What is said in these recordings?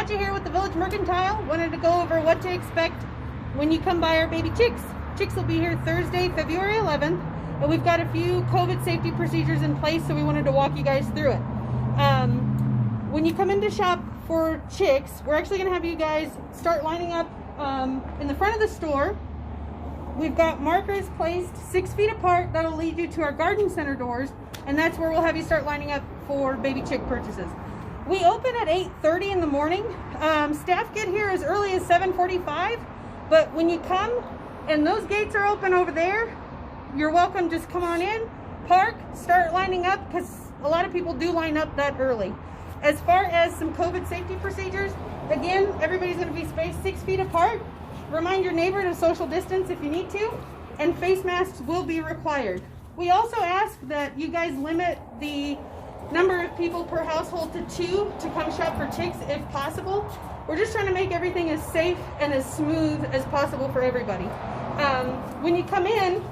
Katja here with the Village Mercantile. Wanted to go over what to expect when you come by our baby chicks. Chicks will be here Thursday, February 11th, and we've got a few COVID safety procedures in place, so we wanted to walk you guys through it. When you come in to shop for chicks, we're actually going to have you guys start lining up in the front of the store. We've got markers placed 6 feet apart that'll lead you to our garden center doors, and that's where we'll have you start lining up for baby chick purchases. We open at 8:30 in the morning. Staff get here as early as 7:45, but when you come and those gates are open over there, you're welcome. Just come on in, park, start lining up, because a lot of people do line up that early. As far as some COVID safety procedures, again, everybody's going to be spaced 6 feet apart. Remind your neighbor to social distance if you need to, and face masks will be required. We also ask that you guys limit the number of people per household to 2 to come shop for chicks if possible. We're just trying to make everything as safe and as smooth as possible for everybody. When you come in,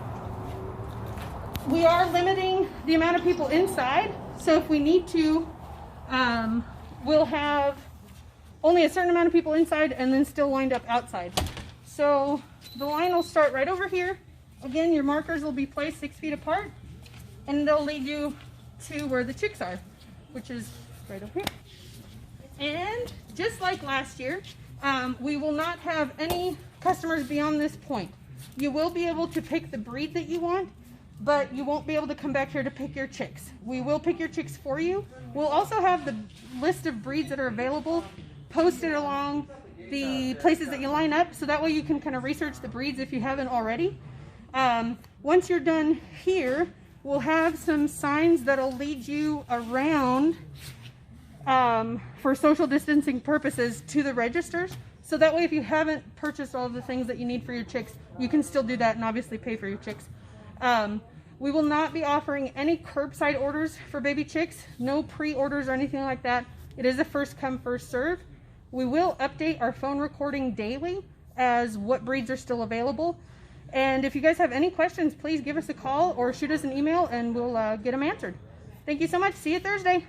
we are limiting the amount of people inside, so if we need to, we'll have only a certain amount of people inside and then still lined up outside. So the line will start right over here. Again, your markers will be placed 6 feet apart, and they'll lead you to where the chicks are, which is right over here. And just like last year, we will not have any customers beyond this point. You will be able to pick the breed that you want, but you won't be able to come back here to pick your chicks. We will pick your chicks for you. We'll also have the list of breeds that are available posted along the places that you line up, so that way you can kind of research the breeds if you haven't already. Once you're done here, we'll have some signs that'll lead you around for social distancing purposes to the registers. So that way, if you haven't purchased all of the things that you need for your chicks, you can still do that and obviously pay for your chicks. We will not be offering any curbside orders for baby chicks, no pre-orders or anything like that. It is a first come, first serve. We will update our phone recording daily as what breeds are still available. And if you guys have any questions, please give us a call or shoot us an email and we'll get them answered. Thank you so much. See you Thursday.